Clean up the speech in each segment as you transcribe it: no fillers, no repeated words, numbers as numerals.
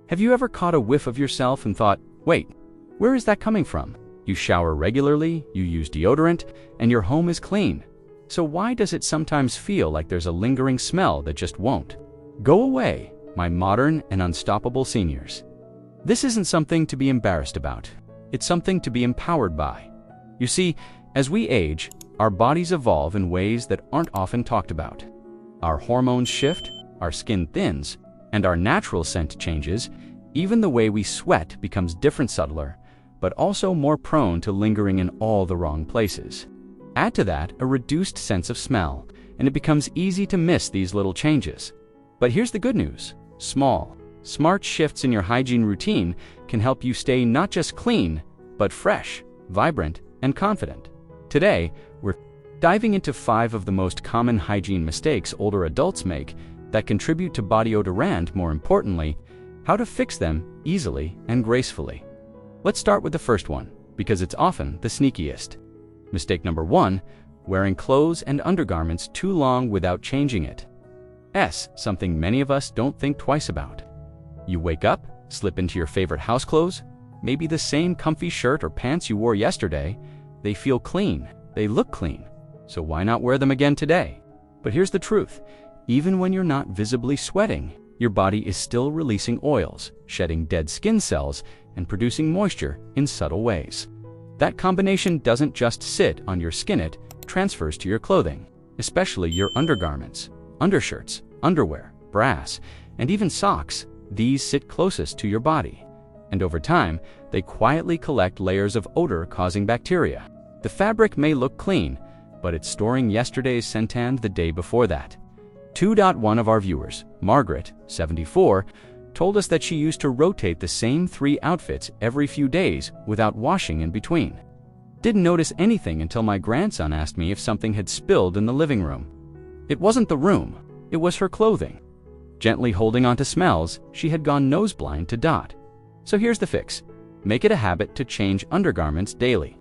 Have you ever caught a whiff of yourself and thought, wait, where is that coming from? You shower regularly, you use deodorant, and your home is clean. So why does it sometimes feel like there's a lingering smell that just won't go away, my modern and unstoppable seniors? This isn't something to be embarrassed about. It's something to be empowered by. You see, as we age, our bodies evolve in ways that aren't often talked about. Our hormones shift, our skin thins, and our natural scent changes. Even the way we sweat becomes different, subtler, but also more prone to lingering in all the wrong places. Add to that a reduced sense of smell, and it becomes easy to miss these little changes. But here's the good news. Small, smart shifts in your hygiene routine can help you stay not just clean, but fresh, vibrant, and confident. Today, we're diving into 5 of the most common hygiene mistakes older adults make that contribute to body odor and, more importantly, how to fix them easily and gracefully. Let's start with the first one, because it's often the sneakiest. Mistake number 1, wearing clothes and undergarments too long without changing it. Something many of us don't think twice about. You wake up, slip into your favorite house clothes, maybe the same comfy shirt or pants you wore yesterday. They feel clean, they look clean, so why not wear them again today? But here's the truth. Even when you're not visibly sweating, your body is still releasing oils, shedding dead skin cells, and producing moisture in subtle ways. That combination doesn't just sit on your skin, it transfers to your clothing, especially your undergarments, undershirts, underwear, bras, and even socks. These sit closest to your body, and over time, they quietly collect layers of odor-causing bacteria. The fabric may look clean, but it's storing yesterday's scent the day before that. 2.1 of our viewers, Margaret, 74, told us that she used to rotate the same 3 outfits every few days without washing in between. Didn't notice anything until my grandson asked me if something had spilled in the living room. It wasn't the room, it was her clothing. Gently holding on to smells, she had gone noseblind to Dot. So here's the fix. Make it a habit to change undergarments daily.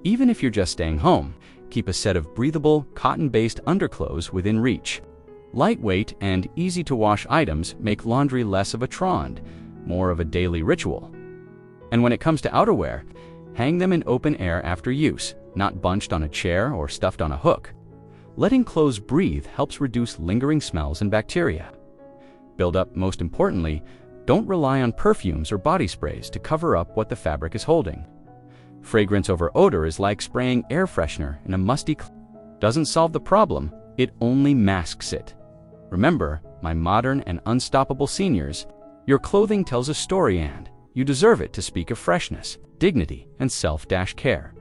Even if you're just staying home, keep a set of breathable, cotton-based underclothes within reach. Lightweight and easy-to-wash items make laundry less of a chore, more of a daily ritual. And when it comes to outerwear, hang them in open air after use, not bunched on a chair or stuffed on a hook. Letting clothes breathe helps reduce lingering smells and bacteria. Build up, most importantly, don't rely on perfumes or body sprays to cover up what the fabric is holding. Fragrance over odor is like spraying air freshener in a musty doesn't solve the problem, it only masks it. Remember, my modern and unstoppable seniors, your clothing tells a story and you deserve it to speak of freshness, dignity, and self-care.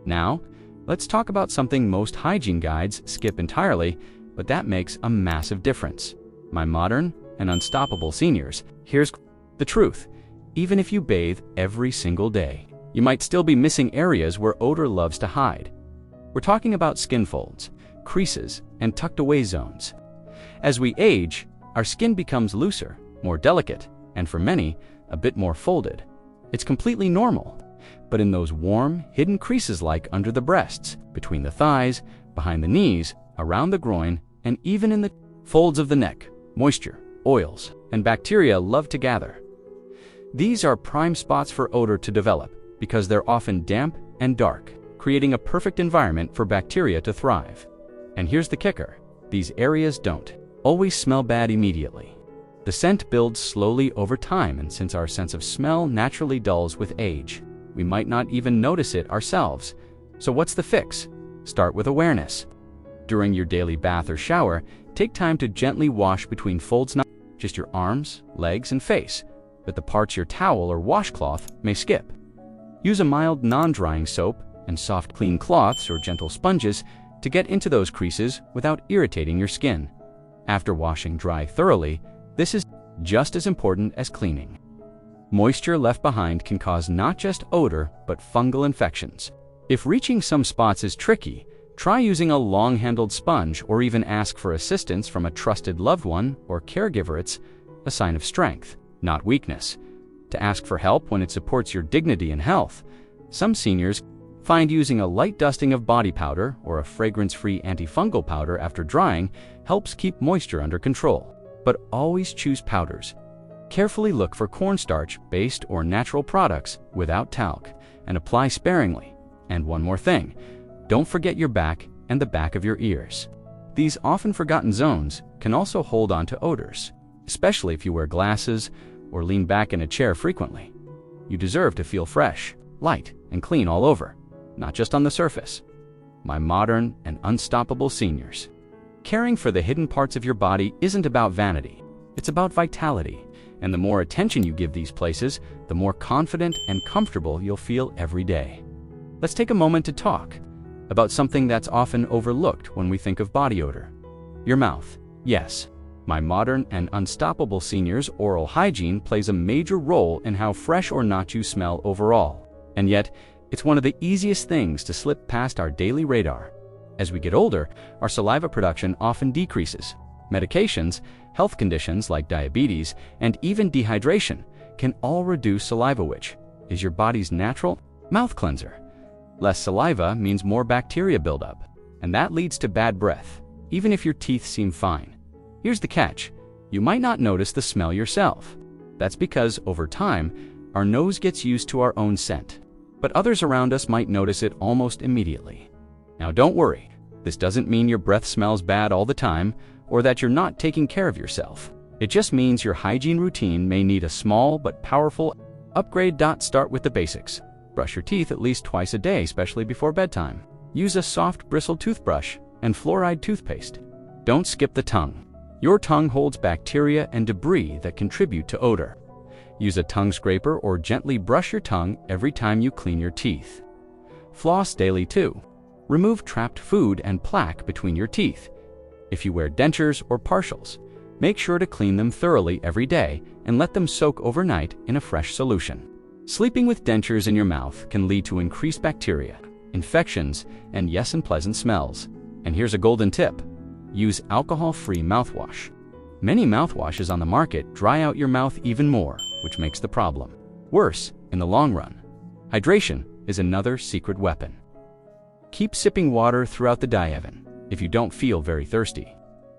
Now, let's talk about something most hygiene guides skip entirely, but that makes a massive difference. My modern and unstoppable seniors, here's the truth. Even if you bathe every single day, you might still be missing areas where odor loves to hide. We're talking about skin folds, creases, and tucked away zones. As we age, our skin becomes looser, more delicate, and for many, a bit more folded. It's completely normal. But in those warm, hidden creases like under the breasts, between the thighs, behind the knees, around the groin, and even in the folds of the neck, moisture, oils, and bacteria love to gather. These are prime spots for odor to develop because they're often damp and dark, creating a perfect environment for bacteria to thrive. And here's the kicker. These areas don't always smell bad immediately. The scent builds slowly over time, and since our sense of smell naturally dulls with age, we might not even notice it ourselves. So what's the fix? Start with awareness. During your daily bath or shower, take time to gently wash between folds, not just your arms, legs, and face, but the parts your towel or washcloth may skip. Use a mild non-drying soap and soft clean cloths or gentle sponges to get into those creases without irritating your skin. After washing dry thoroughly, this is just as important as cleaning. Moisture left behind can cause not just odor, but fungal infections. If reaching some spots is tricky, try using a long-handled sponge or even ask for assistance from a trusted loved one or caregiver. It's a sign of strength, not weakness, to ask for help when it supports your dignity and health. Some seniors find using a light dusting of body powder or a fragrance-free antifungal powder after drying helps keep moisture under control. But always choose powders. Carefully look for cornstarch-based or natural products without talc, and apply sparingly. And one more thing, don't forget your back and the back of your ears. These often forgotten zones can also hold on to odors, especially if you wear glasses or lean back in a chair frequently. You deserve to feel fresh, light, and clean all over, not just on the surface. My modern and unstoppable seniors. Caring for the hidden parts of your body isn't about vanity, it's about vitality. And the more attention you give these places, the more confident and comfortable you'll feel every day. Let's take a moment to talk about something that's often overlooked when we think of body odor. Your mouth. Yes, my modern and unstoppable seniors' oral hygiene plays a major role in how fresh or not you smell overall. And yet, it's one of the easiest things to slip past our daily radar. As we get older, our saliva production often decreases. Medications, health conditions like diabetes, and even dehydration can all reduce saliva, which is your body's natural mouth cleanser. Less saliva means more bacteria buildup, and that leads to bad breath, even if your teeth seem fine. Here's the catch. You might not notice the smell yourself. That's because, over time, our nose gets used to our own scent, but others around us might notice it almost immediately. Now don't worry, this doesn't mean your breath smells bad all the time, or that you're not taking care of yourself. It just means your hygiene routine may need a small but powerful upgrade. Start with the basics. Brush your teeth at least twice a day, especially before bedtime. Use a soft bristle toothbrush and fluoride toothpaste. Don't skip the tongue. Your tongue holds bacteria and debris that contribute to odor. Use a tongue scraper or gently brush your tongue every time you clean your teeth. Floss daily too. Remove trapped food and plaque between your teeth. If you wear dentures or partials, make sure to clean them thoroughly every day and let them soak overnight in a fresh solution. Sleeping with dentures in your mouth can lead to increased bacteria, infections, and yes, unpleasant smells. And here's a golden tip. Use alcohol-free mouthwash. Many mouthwashes on the market dry out your mouth even more, which makes the problem worse in the long run. Hydration is another secret weapon. Keep sipping water throughout the day even if you don't feel very thirsty.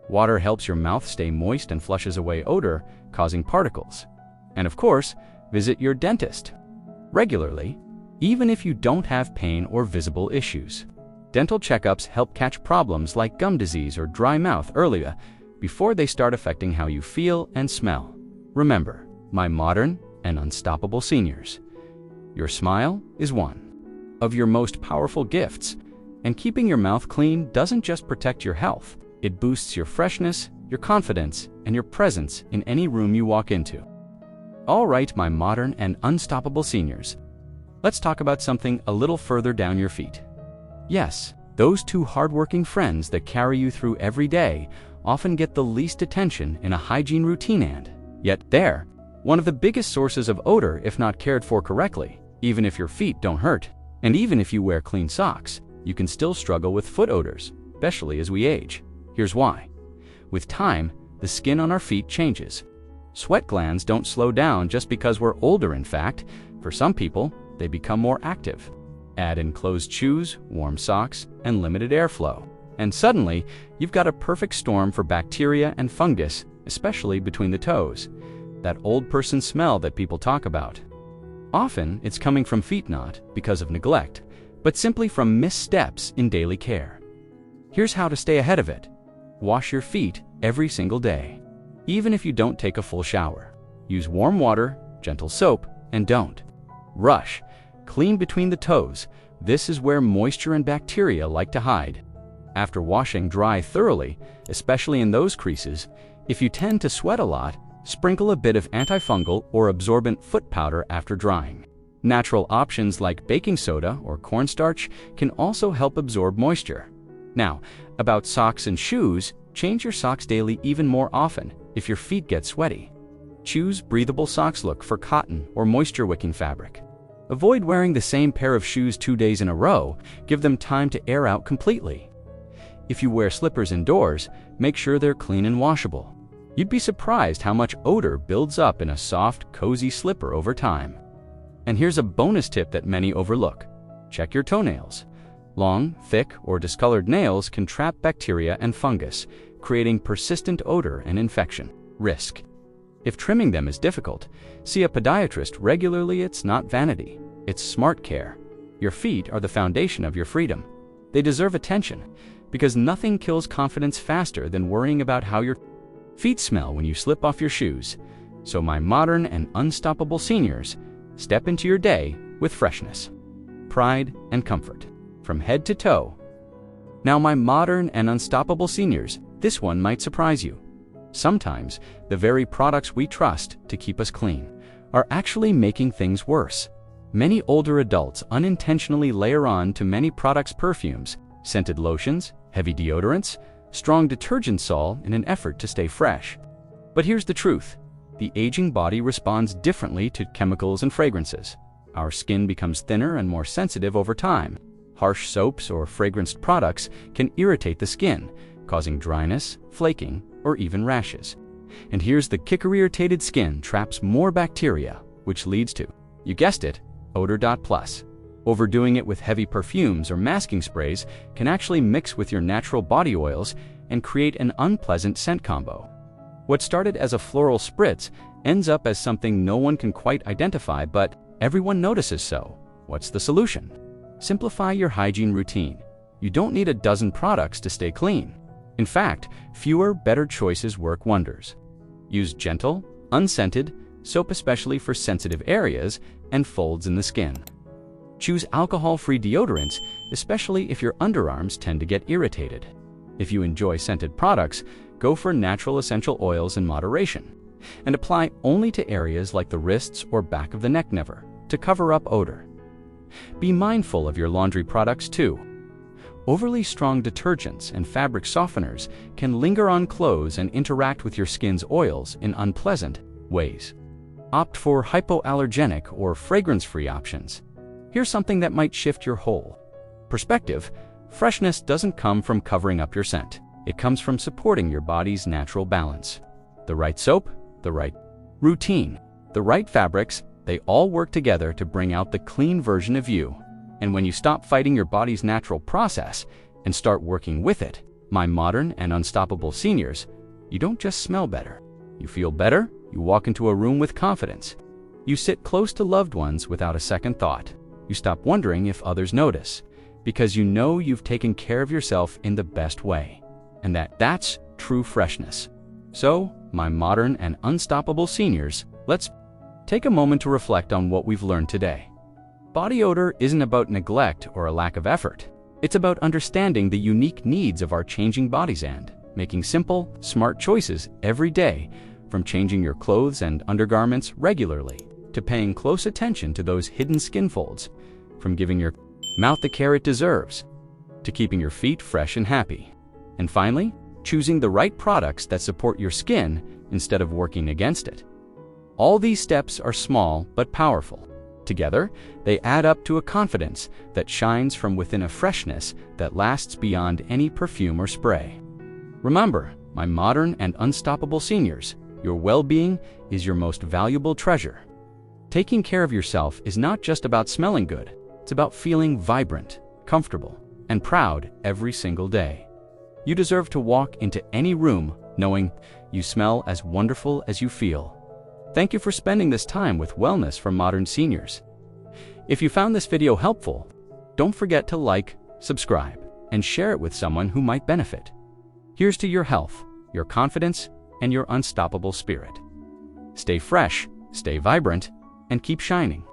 Water helps your mouth stay moist and flushes away odor, causing particles. And of course, visit your dentist regularly, even if you don't have pain or visible issues. Dental checkups help catch problems like gum disease or dry mouth earlier, before they start affecting how you feel and smell. Remember, my modern and unstoppable seniors, your smile is one of your most powerful gifts, and keeping your mouth clean doesn't just protect your health, it boosts your freshness, your confidence, and your presence in any room you walk into. All right, my modern and unstoppable seniors, let's talk about something a little further down your feet. Yes, those two hardworking friends that carry you through every day often get the least attention in a hygiene routine, and yet they're one of the biggest sources of odor if not cared for correctly. Even if your feet don't hurt, and even if you wear clean socks, you can still struggle with foot odors, especially as we age. Here's why. With time, the skin on our feet changes. Sweat glands don't slow down just because we're older. In fact, for some people, they become more active. Add in closed shoes, warm socks, and limited airflow, and suddenly, you've got a perfect storm for bacteria and fungus, especially between the toes. That old person smell that people talk about. Often, it's coming from feet, not because of neglect, but simply from missteps in daily care. Here's how to stay ahead of it. Wash your feet every single day, even if you don't take a full shower. Use warm water, gentle soap, and don't rush. Clean between the toes. This is where moisture and bacteria like to hide. After washing, dry thoroughly, especially in those creases. If you tend to sweat a lot, sprinkle a bit of antifungal or absorbent foot powder after drying. Natural options like baking soda or cornstarch can also help absorb moisture. Now, about socks and shoes, change your socks daily, even more often if your feet get sweaty. Choose breathable socks. Look for cotton or moisture-wicking fabric. Avoid wearing the same pair of shoes 2 days in a row. Give them time to air out completely. If you wear slippers indoors, make sure they're clean and washable. You'd be surprised how much odor builds up in a soft, cozy slipper over time. And here's a bonus tip that many overlook. Check your toenails. Long, thick, or discolored nails can trap bacteria and fungus, creating persistent odor and infection risk. If trimming them is difficult, see a podiatrist regularly. It's not vanity, it's smart care. Your feet are the foundation of your freedom. They deserve attention, because nothing kills confidence faster than worrying about how your feet smell when you slip off your shoes. So my modern and unstoppable seniors, step into your day with freshness, pride, and comfort, from head to toe. Now my modern and unstoppable seniors, this one might surprise you. Sometimes the very products we trust to keep us clean are actually making things worse. Many older adults unintentionally layer on to many products perfumes, scented lotions, heavy deodorants, strong detergent salt in an effort to stay fresh. But here's the truth. The aging body responds differently to chemicals and fragrances. Our skin becomes thinner and more sensitive over time. Harsh soaps or fragranced products can irritate the skin, causing dryness, flaking, or even rashes. And here's the kicker: irritated skin traps more bacteria, which leads to, you guessed it, odor. Plus, overdoing it with heavy perfumes or masking sprays can actually mix with your natural body oils and create an unpleasant scent combo. What started as a floral spritz ends up as something no one can quite identify, but everyone notices. So, what's the solution? Simplify your hygiene routine. You don't need a dozen products to stay clean. In fact, fewer, better choices work wonders. Use gentle, unscented soap, especially for sensitive areas and folds in the skin. Choose alcohol-free deodorants, especially if your underarms tend to get irritated. If you enjoy scented products, go for natural essential oils in moderation. And apply only to areas like the wrists or back of the neck, never to cover up odor. Be mindful of your laundry products too. Overly strong detergents and fabric softeners can linger on clothes and interact with your skin's oils in unpleasant ways. Opt for hypoallergenic or fragrance-free options. Here's something that might shift your whole perspective. Freshness doesn't come from covering up your scent. It comes from supporting your body's natural balance. The right soap, the right routine, the right fabrics, they all work together to bring out the clean version of you. And when you stop fighting your body's natural process and start working with it, my modern and unstoppable seniors, you don't just smell better. You feel better, you walk into a room with confidence. You sit close to loved ones without a second thought. You stop wondering if others notice, because you know you've taken care of yourself in the best way. And that's true freshness. So, my modern and unstoppable seniors, let's take a moment to reflect on what we've learned today. Body odor isn't about neglect or a lack of effort. It's about understanding the unique needs of our changing bodies and making simple, smart choices every day, from changing your clothes and undergarments regularly to paying close attention to those hidden skin folds, from giving your mouth the care it deserves to keeping your feet fresh and happy. And finally, choosing the right products that support your skin instead of working against it. All these steps are small but powerful. Together, they add up to a confidence that shines from within, a freshness that lasts beyond any perfume or spray. Remember, my modern and unstoppable seniors, your well-being is your most valuable treasure. Taking care of yourself is not just about smelling good, it's about feeling vibrant, comfortable, and proud every single day. You deserve to walk into any room knowing you smell as wonderful as you feel. Thank you for spending this time with Wellness for Modern Seniors. If you found this video helpful, don't forget to like, subscribe, and share it with someone who might benefit. Here's to your health, your confidence, and your unstoppable spirit. Stay fresh, stay vibrant, and keep shining.